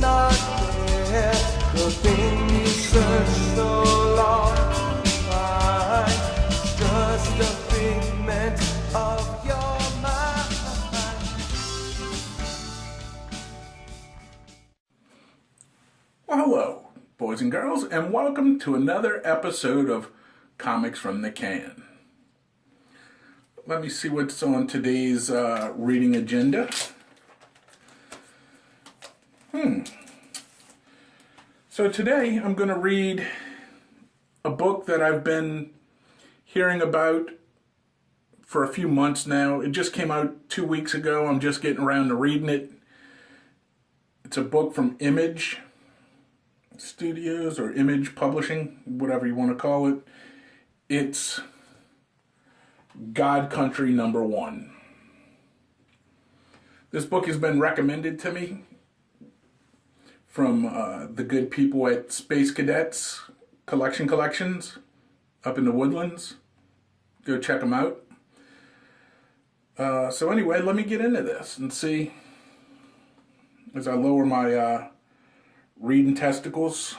not there. The thing you search so long to find is just a figment of your mind. Well, hello, boys and girls, and welcome to another episode of Comics from the Can. Let me see what's on today's reading agenda. So today I'm going to read a book that I've been hearing about for a few months now. It just came out 2 weeks ago. I'm just getting around to reading it. It's a book from Image Studios or Image Publishing, whatever you want to call it. It's God Country #1. This book has been recommended to me from the good people at Space Cadets Collections up in the Woodlands. Go check them out. So anyway, let me get into this and see as I lower my reading testicles.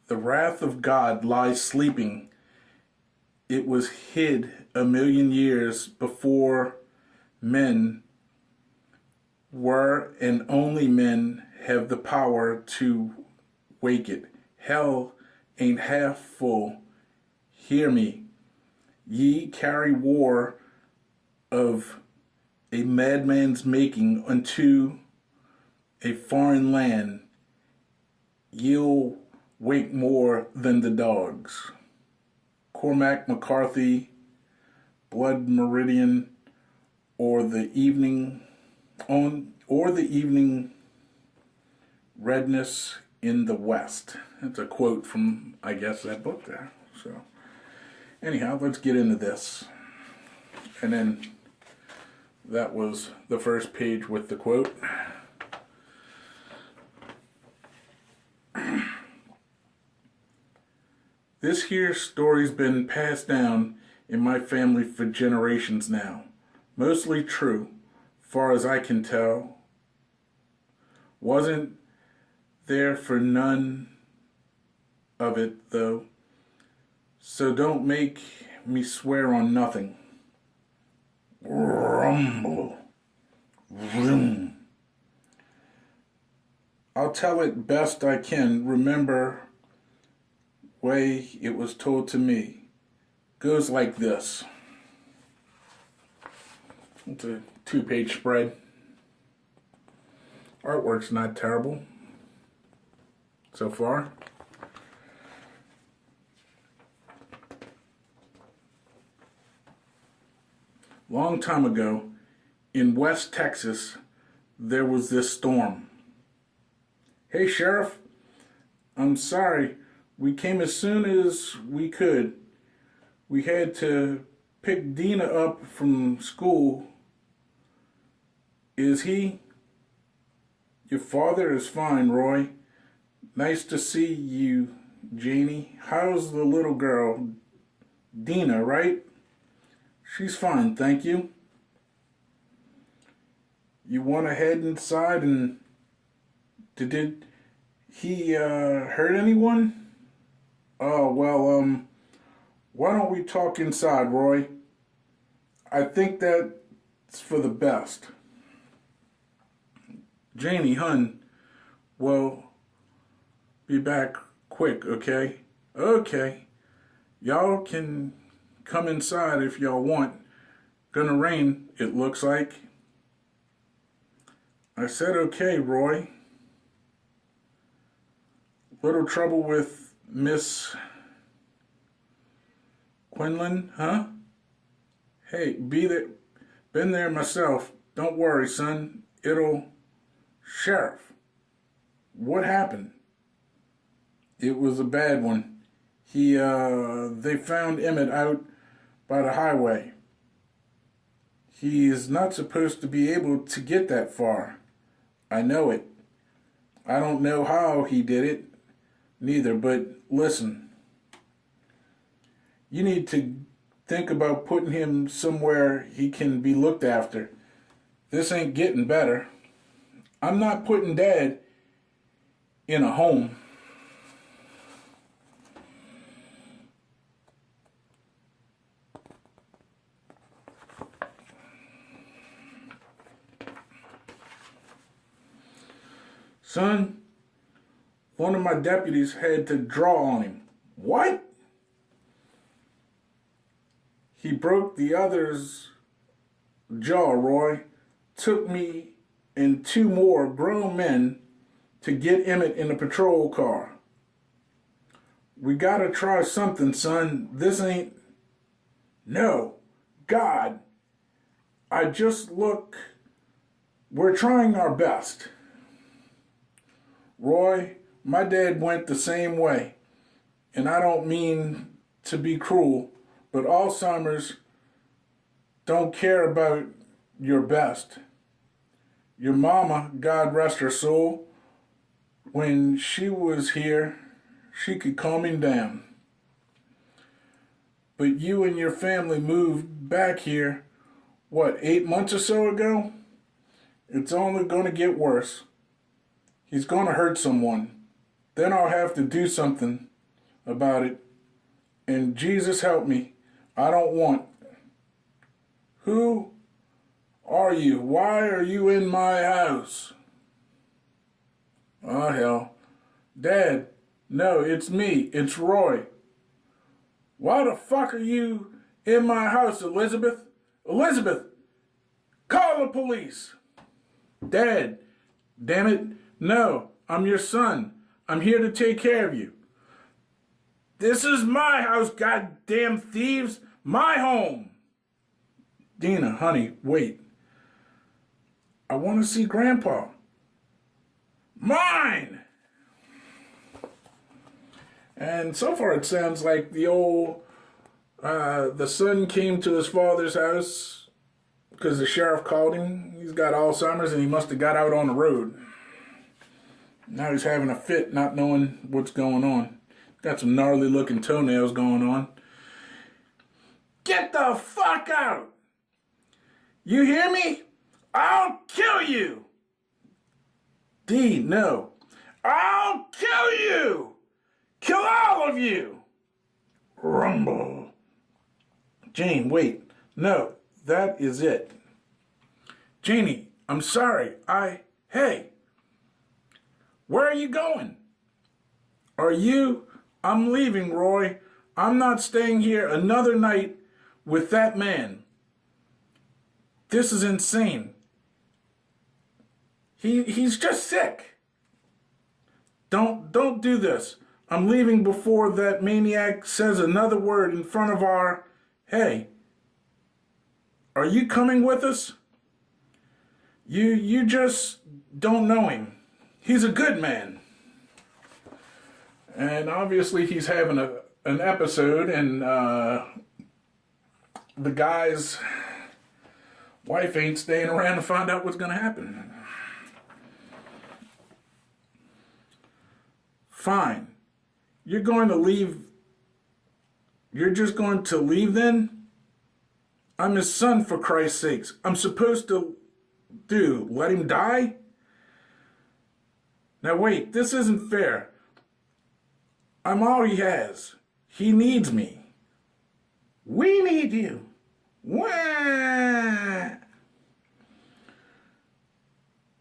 The wrath of God lies sleeping. It was hid 1,000,000 years before men were, and only men have the power to wake it. Hell ain't half full. Hear me. Ye carry war of a madman's making unto a foreign land. Ye'll wake more than the dogs. Cormac McCarthy, Blood Meridian, or the evening redness in the West. That's a quote from, I guess, that book there. So anyhow, let's get into this. And then that was the first page with the quote. This here story's been passed down in my family for generations now. Mostly true, far as I can tell. Wasn't there for none of it, though. So don't make me swear on nothing. Rumble. Vroom. I'll tell it best I can. Remember way it was told to me. Goes like this. It's a 2-page spread. Artwork's not terrible so far. Long time ago, in West Texas, there was this storm. Hey, Sheriff, I'm sorry. We came as soon as we could. We had to pick Dina up from school. Is he? Your father is fine, Roy. Nice to see you, Janie. How's the little girl? Dina, right? She's fine, thank you. You want to head inside and... Did he hurt anyone? Oh, well, why don't we talk inside, Roy? I think that's for the best. Janie, hun, well, be back quick, okay? Okay. Y'all can come inside if y'all want. Gonna rain, it looks like. I said okay, Roy. Little trouble with Miss Quinlan, huh? Hey, been there myself. Don't worry, son. Sheriff, what happened? It was a bad one. They found Emmett out by the highway. He is not supposed to be able to get that far. I know it. I don't know how he did it, neither, but listen. You need to think about putting him somewhere he can be looked after. This ain't getting better. I'm not putting Dad in a home. Son, one of my deputies had to draw on him. What? He broke the other's jaw, Roy. Took me and two more grown men to get Emmett in a patrol car. We gotta try something, son. This ain't... No. God. I just look... We're trying our best. Roy, my dad went the same way. And I don't mean to be cruel, but Alzheimer's don't care about your best. Your mama, God rest her soul, when she was here, she could calm him down. But you and your family moved back here, 8 months or so ago? It's only going to get worse. He's going to hurt someone. Then I'll have to do something about it. And Jesus help me, I don't want. Who are you? Why are you in my house? Oh, hell. Dad, no, it's me. It's Roy. Why the fuck are you in my house, Elizabeth? Elizabeth, call the police. Dad, damn it. No, I'm your son. I'm here to take care of you. This is my house, goddamn thieves. My home. Dina, honey, wait. I want to see Grandpa. Mine! And so far it sounds like the son came to his father's house because the sheriff called him. He's got Alzheimer's and he must have got out on the road. Now he's having a fit, not knowing what's going on. Got some gnarly looking toenails going on. Get the fuck out! You hear me? I'll kill you! D, no. I'll kill you! Kill all of you! Rumble. Jane, wait. No, that is it. Janie, I'm sorry. Hey. Where are you going? I'm leaving, Roy. I'm not staying here another night with that man. This is insane. He's just sick. Don't do this. I'm leaving before that maniac says another word in front of our... Hey, are you coming with us? You just don't know him. He's a good man. And obviously he's having an episode, and the guy's wife ain't staying around to find out what's going to happen. Fine. You're going to leave. You're just going to leave then? I'm his son, for Christ's sakes. I'm supposed to let him die? Now wait, this isn't fair. I'm all he has. He needs me. We need you. Wah!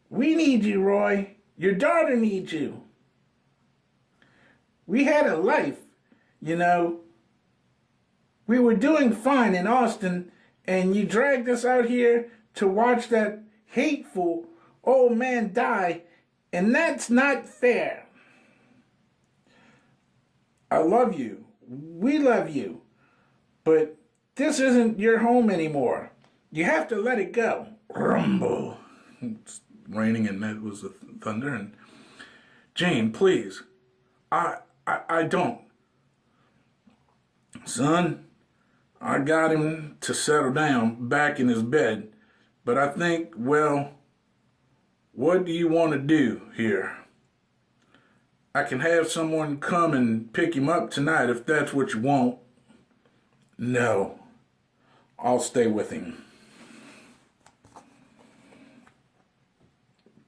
We need you, Roy. Your daughter needs you. We had a life, you know. We were doing fine in Austin, and you dragged us out here to watch that hateful old man die, and that's not fair. I love you. We love you. But this isn't your home anymore. You have to let it go. Rumble. It's raining and that was the thunder. And Jane, please. I don't. Son, I got him to settle down back in his bed. But I think, well, what do you want to do here? I can have someone come and pick him up tonight if that's what you want. No, I'll stay with him.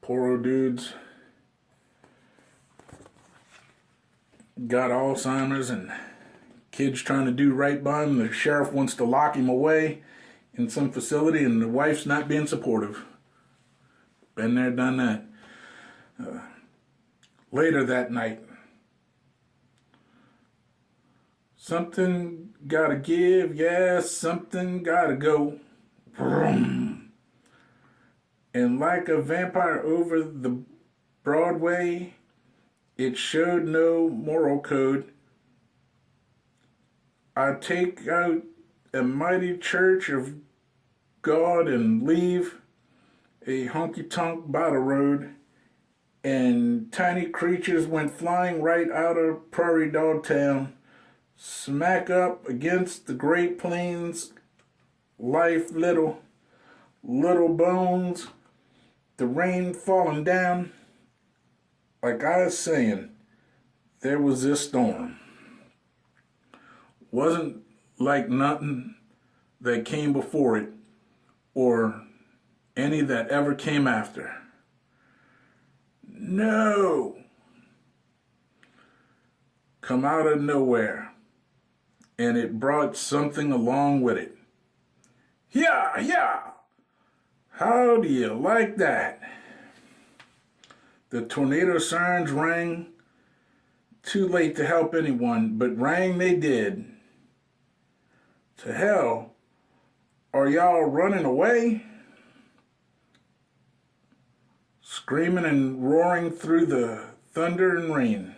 Poor old dudes got Alzheimer's and kids trying to do right by him. The sheriff wants to lock him away in some facility and the wife's not being supportive. Been there, done that. Later that night, something gotta give, yes, something gotta go. Vroom. And like a vampire over the Broadway, it showed no moral code. I take out a mighty church of God and leave a honky-tonk by the road, and tiny creatures went flying right out of Prairie Dog Town, smack up against the Great Plains, life little bones, the rain falling down. Like I was saying, there was this storm. Wasn't like nothing that came before it or any that ever came after. No. Come out of nowhere, and it brought something along with it. Yeah, yeah. How do you like that? The tornado sirens rang. Too late to help anyone, but rang they did. To hell, are y'all running away? Screaming and roaring through the thunder and rain.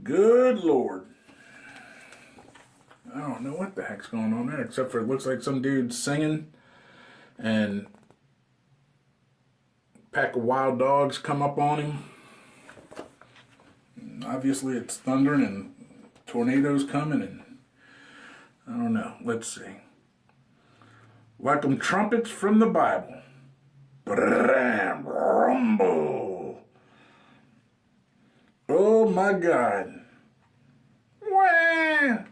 Good Lord. I don't know what the heck's going on there, except for it looks like some dude singing and a pack of wild dogs come up on him. And obviously it's thundering and tornadoes coming and I don't know. Let's see. Like them trumpets from the Bible. Rumble. Oh my God. Wow.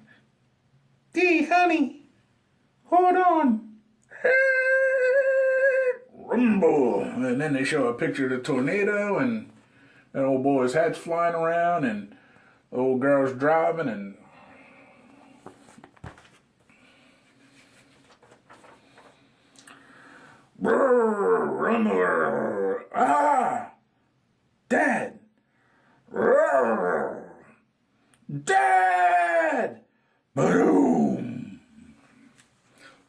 Gee, honey. Hold on. Rumble. And then they show a picture of the tornado and that old boy's hat's flying around and the old girl's driving and ah, Dad! Dad! Boom!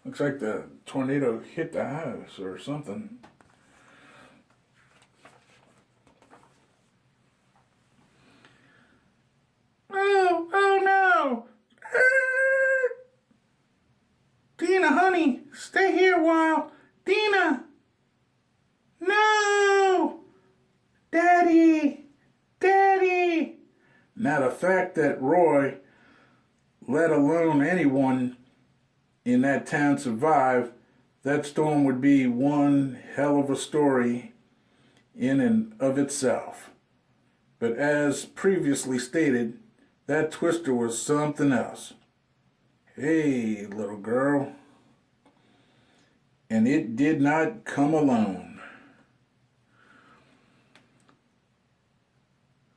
Looks like the tornado hit the house or something. Oh no! Dina, honey, stay here a while. Dina! No! Daddy! Daddy! Now the fact that Roy, let alone anyone in that town survive, that storm would be one hell of a story in and of itself. But as previously stated, that twister was something else. Hey, little girl. And it did not come alone.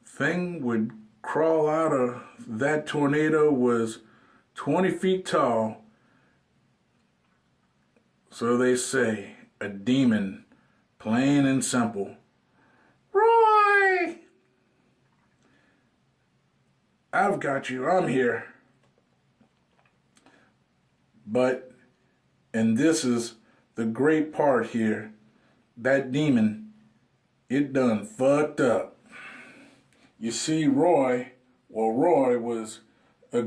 Thing would crawl out of that tornado was 20 feet tall. So they say, a demon, plain and simple. Roy! I've got you, I'm here. But, and this is the great part here, that demon, it done fucked up. You see, Roy was a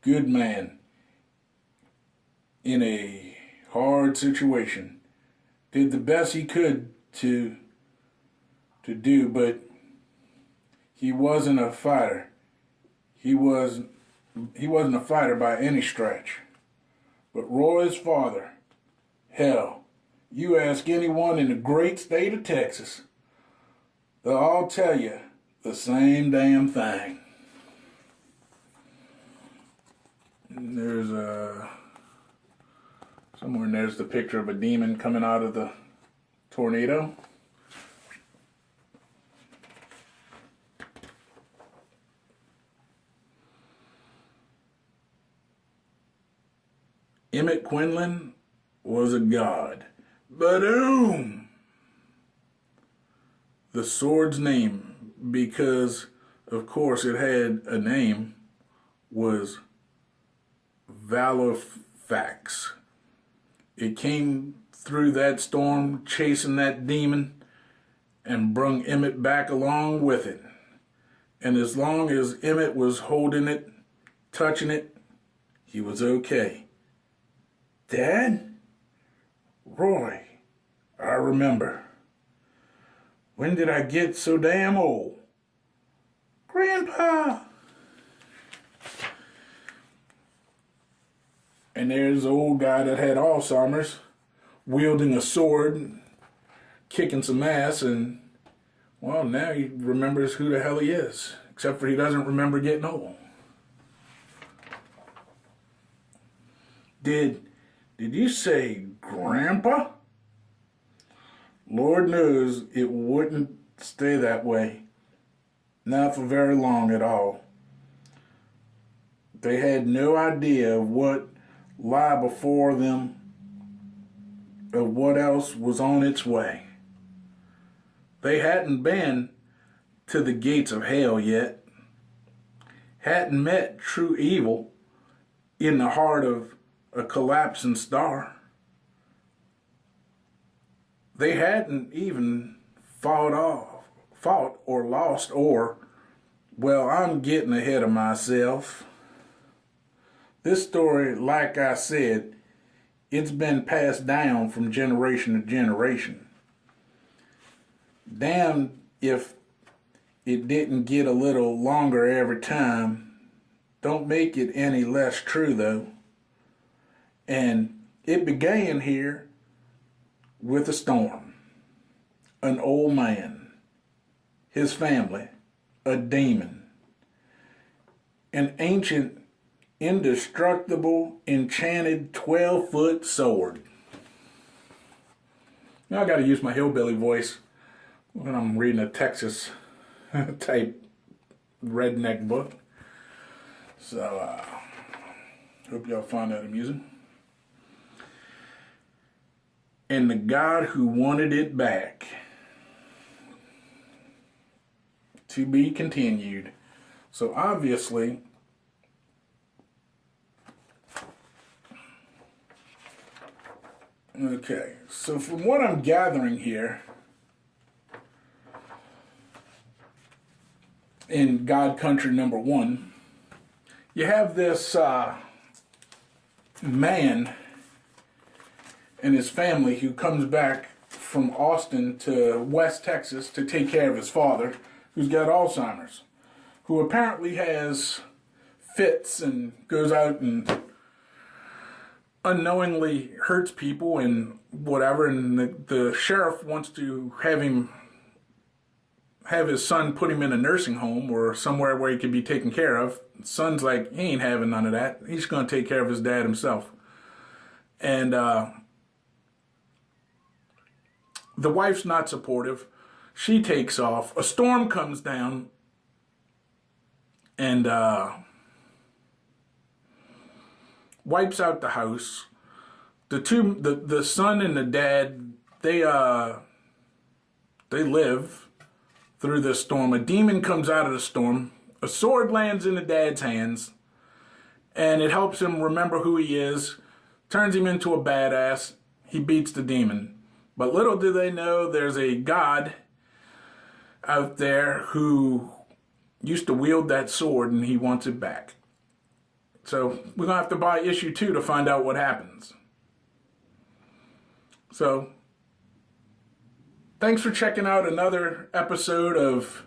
good man in a hard situation. Did the best he could to do, but he wasn't a fighter. He wasn't a fighter by any stretch. But Roy's father, hell, you ask anyone in the great state of Texas, they'll all tell you the same damn thing. And there's somewhere there's the picture of a demon coming out of the tornado. Emmett Quinlan was a god. Boom! The sword's name, because of course it had a name, was Valorfax. It came through that storm chasing that demon and brung Emmett back along with it. And as long as Emmett was holding it, touching it, he was okay. Dad? Roy, I remember. When did I get so damn old? Grandpa! And there's the old guy that had Alzheimer's, wielding a sword, kicking some ass, and, well, now he remembers who the hell he is, except for he doesn't remember getting old. Did you say Grandpa? Lord knows it wouldn't stay that way. Not for very long at all. They had no idea of what lay before them, of what else was on its way. They hadn't been to the gates of hell yet, hadn't met true evil in the heart of a collapsing star. They hadn't even fought or lost, or, well, I'm getting ahead of myself. This story, like I said, it's been passed down from generation to generation. Damn if it didn't get a little longer every time. Don't make it any less true, though. And it began here with a storm. An old man, his family, a demon, an ancient, indestructible, enchanted 12-foot sword. Now I gotta use my hillbilly voice when I'm reading a Texas type redneck book. So, hope y'all find that amusing. And the God who wanted it back. To be continued. So obviously, okay, so from what I'm gathering here, in God Country #1, you have this man and his family who comes back from Austin to West Texas to take care of his father, who's got Alzheimer's, who apparently has fits and goes out and unknowingly hurts people and whatever, and the sheriff wants to have his son put him in a nursing home or somewhere where he could be taken care of. The son's like, he ain't having none of that. He's going to take care of his dad himself. And the wife's not supportive. She takes off. A storm comes down and wipes out the house. The son and the dad, they live through this storm. A demon comes out of the storm. A sword lands in the dad's hands, and it helps him remember who he is, turns him into a badass. He beats the demon. But little do they know there's a God out there who used to wield that sword, and he wants it back. So we're going to have to buy issue 2 to find out what happens. So thanks for checking out another episode of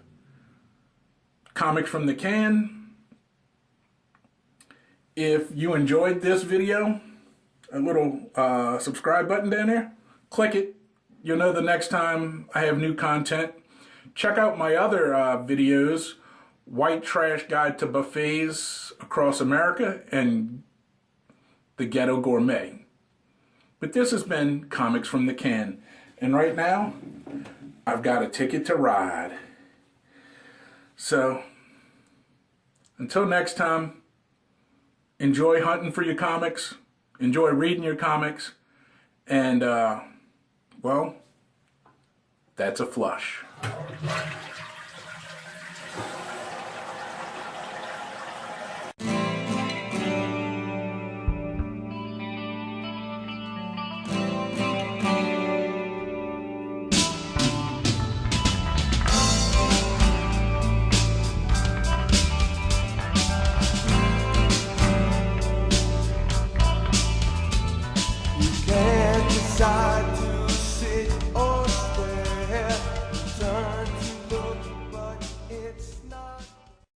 Comics from the Can. If you enjoyed this video, a little subscribe button down there, click it. You'll know the next time I have new content. Check out my other videos, White Trash Guide to Buffets Across America and The Ghetto Gourmet. But this has been Comics from the Can. And right now, I've got a ticket to ride. So, until next time, enjoy hunting for your comics enjoy reading your comics. And, well, that's a flush. Can't decide